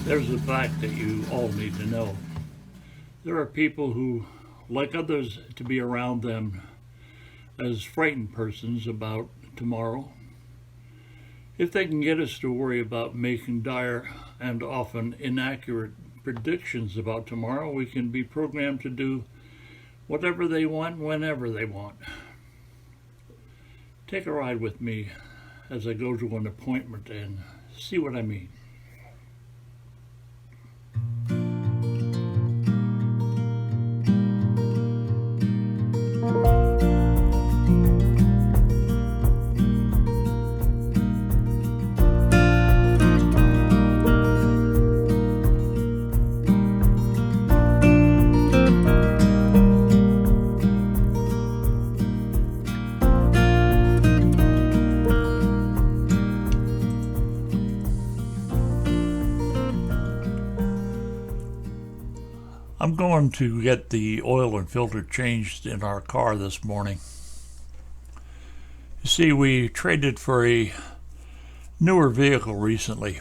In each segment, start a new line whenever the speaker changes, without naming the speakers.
There's a fact that you all need to know. There are people who like others to be around them as frightened persons about tomorrow. If they can get us to worry about making dire and often inaccurate predictions about tomorrow, we can be programmed to do whatever they want whenever they want. Take a ride with me as I go to an appointment and see what I mean. I'm going to get the oil and filter changed in our car this morning. You see, we traded for a newer vehicle recently.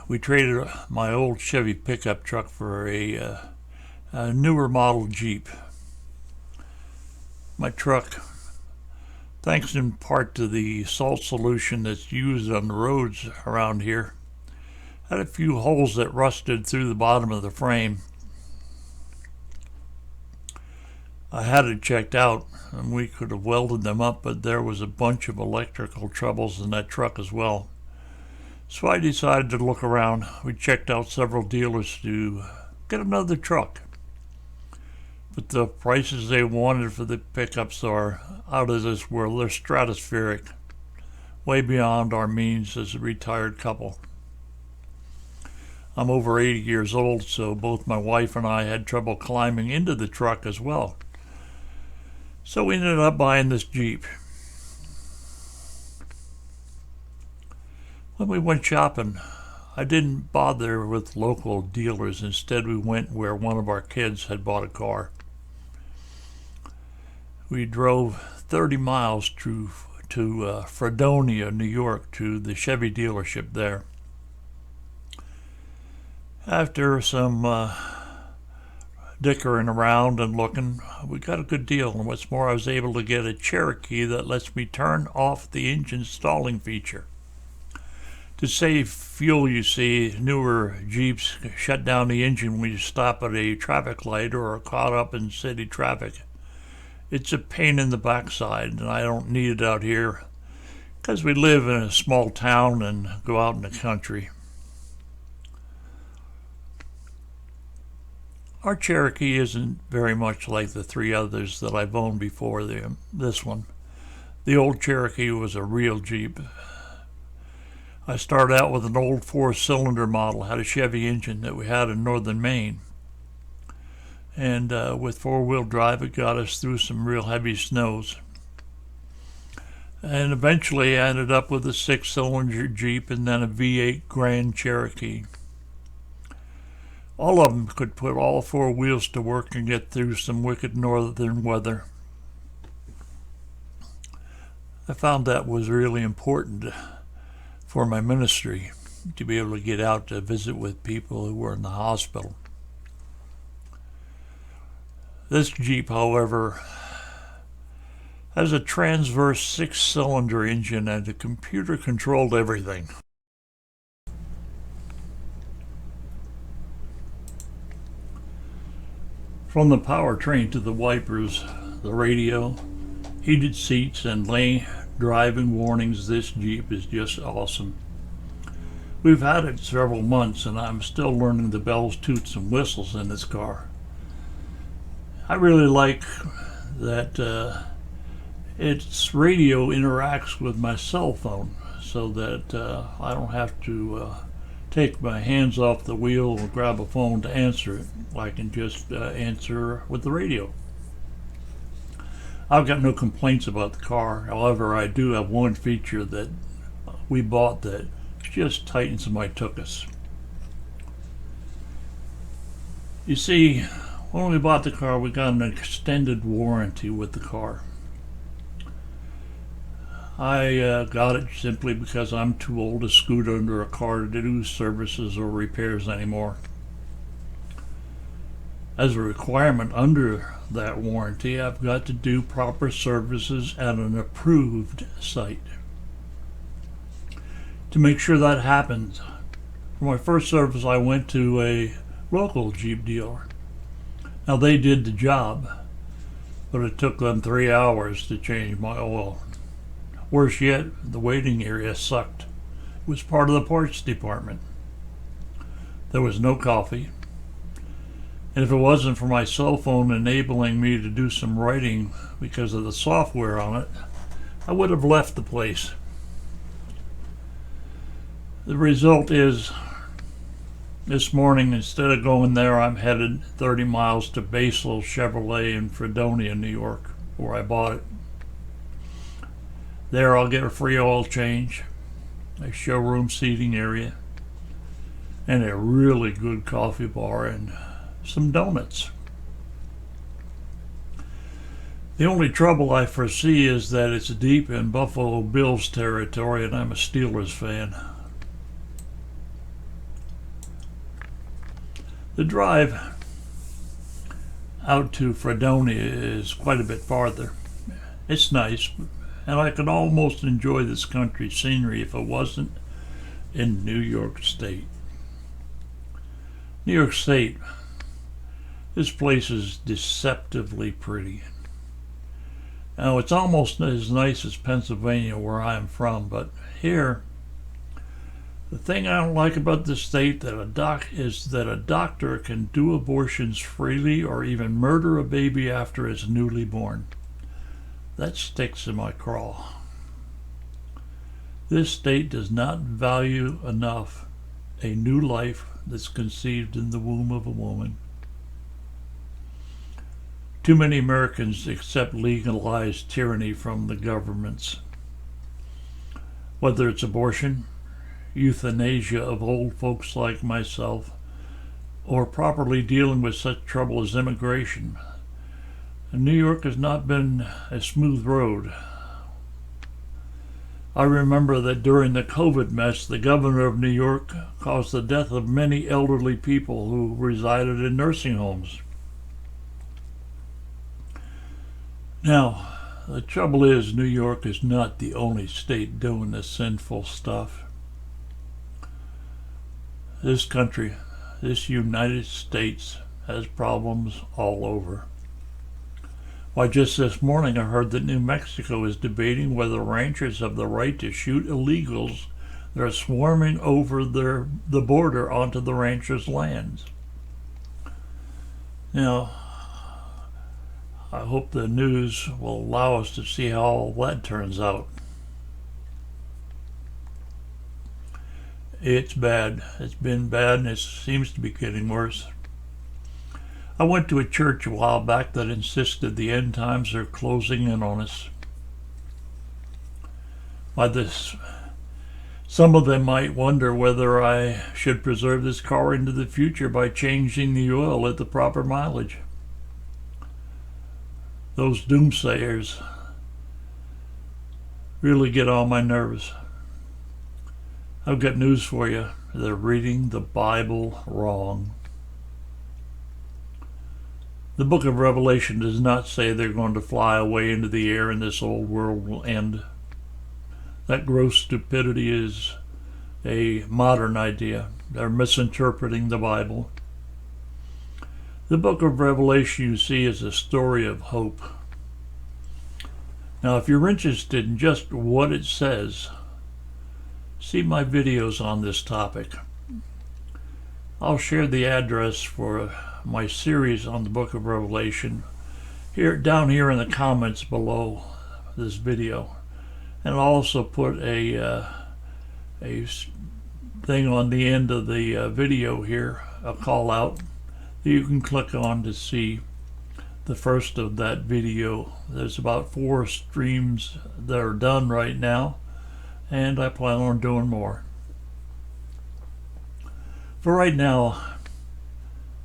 We traded my old Chevy pickup truck for a newer model Jeep. My truck, thanks in part to the salt solution that's used on the roads around here, had a few holes that rusted through the bottom of the frame. I had it checked out and we could have welded them up, but there was a bunch of electrical troubles in that truck as well. So I decided to look around. We checked out several dealers to get another truck. But the prices they wanted for the pickups are out of this world. They're stratospheric, way beyond our means as a retired couple. I'm over 80 years old, so both my wife and I had trouble climbing into the truck as well. So we ended up buying this Jeep. When we went shopping, I didn't bother with local dealers. Instead, we went where one of our kids had bought a car. We drove 30 miles to Fredonia, New York, to the Chevy dealership there. After some dickering around and looking, we got a good deal. And what's more, I was able to get a Cherokee that lets me turn off the engine stalling feature. To save fuel, you see, newer Jeeps shut down the engine when you stop at a traffic light or are caught up in city traffic. It's a pain in the backside, and I don't need it out here because we live in a small town and go out in the country. Our Cherokee isn't very much like the three others that I've owned before this one. The old Cherokee was a real Jeep. I started out with an old 4-cylinder model, had a Chevy engine that we had in northern Maine. And with 4-wheel drive, it got us through some real heavy snows. And eventually I ended up with a 6-cylinder Jeep and then a V8 Grand Cherokee. All of them could put all 4 wheels to work and get through some wicked northern weather. I found that was really important for my ministry, to be able to get out to visit with people who were in the hospital. This Jeep, however, has a transverse 6-cylinder engine and a computer-controlled everything. From the powertrain to the wipers, the radio, heated seats, and lane driving warnings, this Jeep is just awesome. We've had it several months and I'm still learning the bells, toots, and whistles in this car. I really like that its radio interacts with my cell phone so that I don't have to take my hands off the wheel or grab a phone to answer it. I can just answer with the radio. I've got no complaints about the car. However, I do have one feature that we bought that just tightens my tuchus. You see, when we bought the car, we got an extended warranty with the car. I got it simply because I'm too old to scoot under a car to do services or repairs anymore. As a requirement under that warranty, I've got to do proper services at an approved site. To make sure that happens, for my first service I went to a local Jeep dealer. Now they did the job, but it took them 3 hours to change my oil. Worse yet, the waiting area sucked. It was part of the parts department. There was no coffee. And if it wasn't for my cell phone enabling me to do some writing because of the software on it, I would have left the place. The result is, this morning, instead of going there, I'm headed 30 miles to Basil Chevrolet in Fredonia, New York, where I bought it. There I'll get a free oil change, a showroom seating area, and a really good coffee bar and some donuts. The only trouble I foresee is that it's deep in Buffalo Bills territory and I'm a Steelers fan. The drive out to Fredonia is quite a bit farther. It's nice, and I could almost enjoy this country scenery if it wasn't in New York State. New York State, this place is deceptively pretty. Now, it's almost as nice as Pennsylvania, where I'm from, but here, the thing I don't like about this state is that a doctor can do abortions freely or even murder a baby after it's newly born. That sticks in my craw. This state does not value enough a new life that's conceived in the womb of a woman. Too many Americans accept legalized tyranny from the governments. Whether it's abortion, euthanasia of old folks like myself, or properly dealing with such trouble as immigration, New York has not been a smooth road. I remember that during the COVID mess, the governor of New York caused the death of many elderly people who resided in nursing homes. Now, the trouble is, New York is not the only state doing this sinful stuff. This country, this United States, has problems all over. Why, just this morning I heard that New Mexico is debating whether ranchers have the right to shoot illegals that are swarming over the border onto the ranchers' lands. Now, I hope the news will allow us to see how all that turns out. It's bad. It's been bad, and it seems to be getting worse. I went to a church a while back that insisted the end times are closing in on us. By this, some of them might wonder whether I should preserve this car into the future by changing the oil at the proper mileage. Those doomsayers really get on my nerves. I've got news for you. They're reading the Bible wrong. The book of Revelation does not say they're going to fly away into the air and this old world will end. That gross stupidity is a modern idea. They're misinterpreting the Bible. The book of Revelation, you see, is a story of hope. Now, if you're interested in just what it says, see my videos on this topic. I'll share the address for my series on the book of Revelation down here in the comments below this video, and I'll also put a thing on the end of the video here, a call out that you can click on to see the first of that video. There's about 4 streams that are done right now, and I plan on doing more. For right now,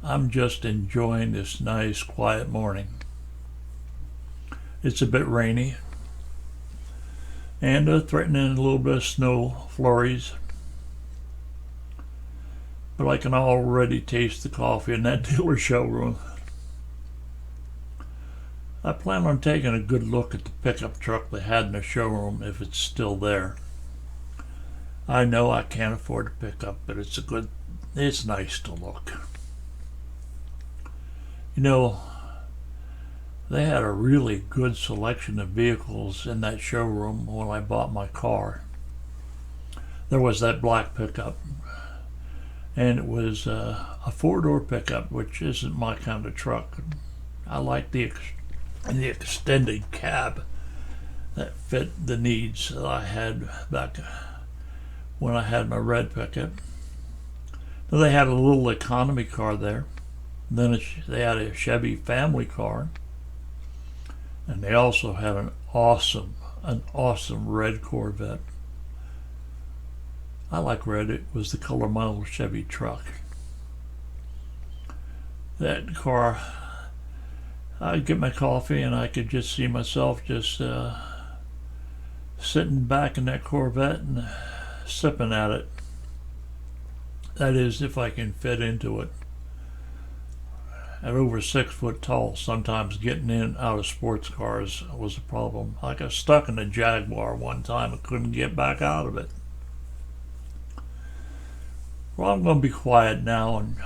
I'm just enjoying this nice quiet morning. It's a bit rainy. and threatening a little bit of snow flurries. But I can already taste the coffee in that dealer showroom. I plan on taking a good look at the pickup truck they had in the showroom if it's still there. I know I can't afford a pickup, but it's nice to look. You know, they had a really good selection of vehicles in that showroom when I bought my car. There was that black pickup, and it was a four-door pickup, which isn't my kind of truck. I like the extended cab that fit the needs that I had back when I had my red pickup. Then they had a little economy car there. Then they had a Chevy family car, and they also had an awesome red Corvette. I like red. It was the color of my old Chevy truck. That car, I'd get my coffee and I could just see myself just sitting back in that Corvette and sipping at it. That is, if I can fit into it. At over 6 foot tall, sometimes getting in and out of sports cars was a problem. I got stuck in a Jaguar one time and couldn't get back out of it. Well, I'm going to be quiet now and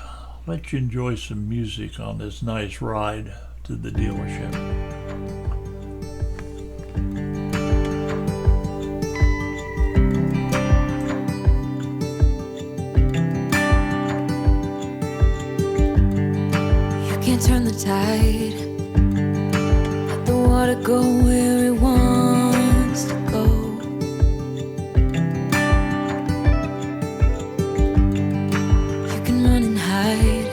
let you enjoy some music on this nice ride to the dealership.
Turn the tide, let the water go where it wants to go. You can run and hide,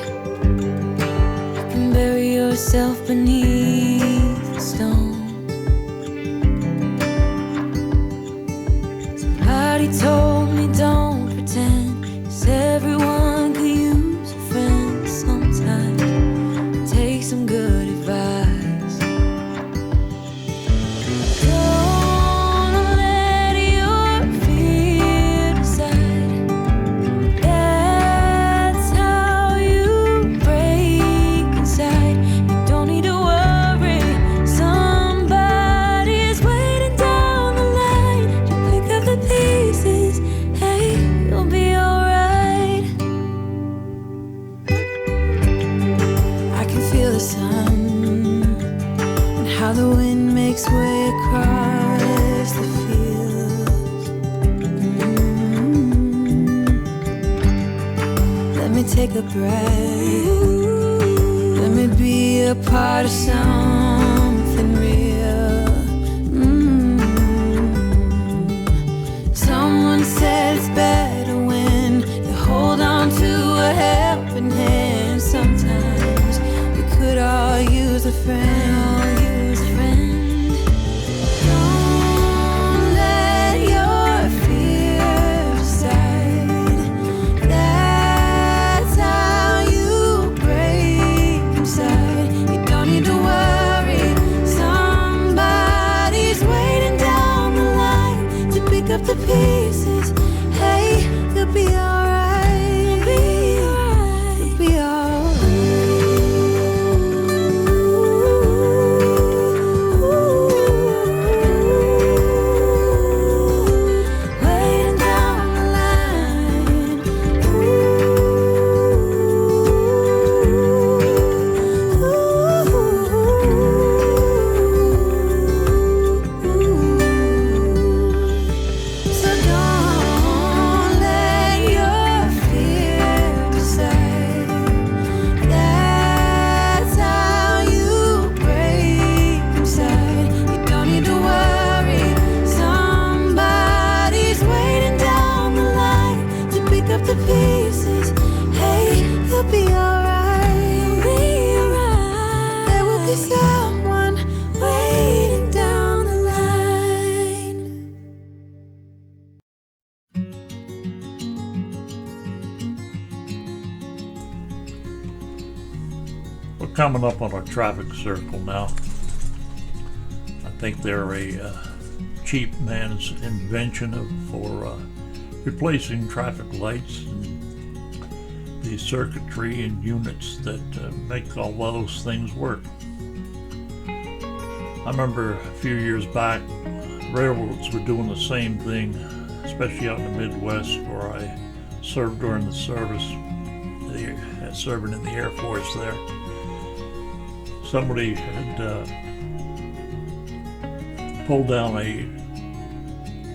you can bury yourself beneath the stones. Somebody told me don't pretend, 'cause everyone could use a friend sometimes. Take some good advice. Don't let your fear decide. That's how you break inside. You don't need to worry. Somebody is waiting down the line to pick up the pieces. Hey, you'll be alright. I can feel the sun and how the wind makes way across the fields. Let me take a breath. Let me be a part of something real. Someone said it's better when you hold on to a helping hand. Sometimes we could all use a friend. Don't let your fear decide. That's how you break inside. You don't need to worry. Somebody's waiting down the line to pick up the pieces. Hey, you'll be alright. You'll be alright. Waiting down the line. So don't let your fear decide. That's how you break inside. You don't need to worry. Somebody's waiting down the line to pick up the pieces. Hey, you'll be alright. There will be someone waiting down the line.
We're coming up on a traffic circle now. I think they're a cheap man's invention for replacing traffic lights and the circuitry and units that make all those things work. I remember a few years back, railroads were doing the same thing, especially out in the Midwest where I served during the service, serving in the Air Force there. Somebody had pulled down a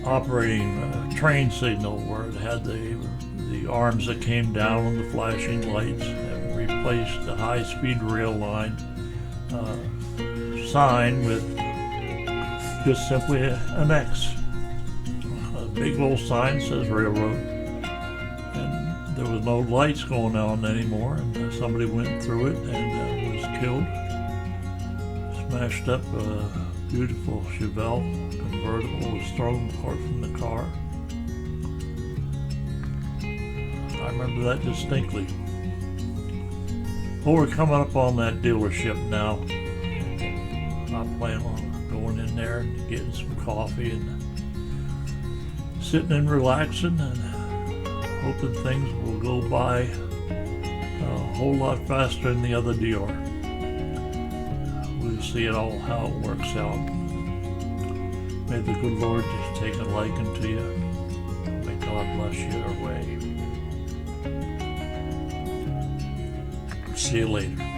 operating train signal where it had the arms that came down on the flashing lights, and replaced the high-speed rail line sign with just simply an X. A big little sign says railroad, and there was no lights going on anymore, and somebody went through it and was killed. Smashed up a beautiful Chevelle convertible, was thrown apart from the car. I remember that distinctly. Well, we're coming up on that dealership now. I plan on going in there and getting some coffee and sitting and relaxing and hoping things will go by a whole lot faster than the other dealer. We'll see it all how it works out. May the good Lord just take a liking to you. May God bless your way. See you later.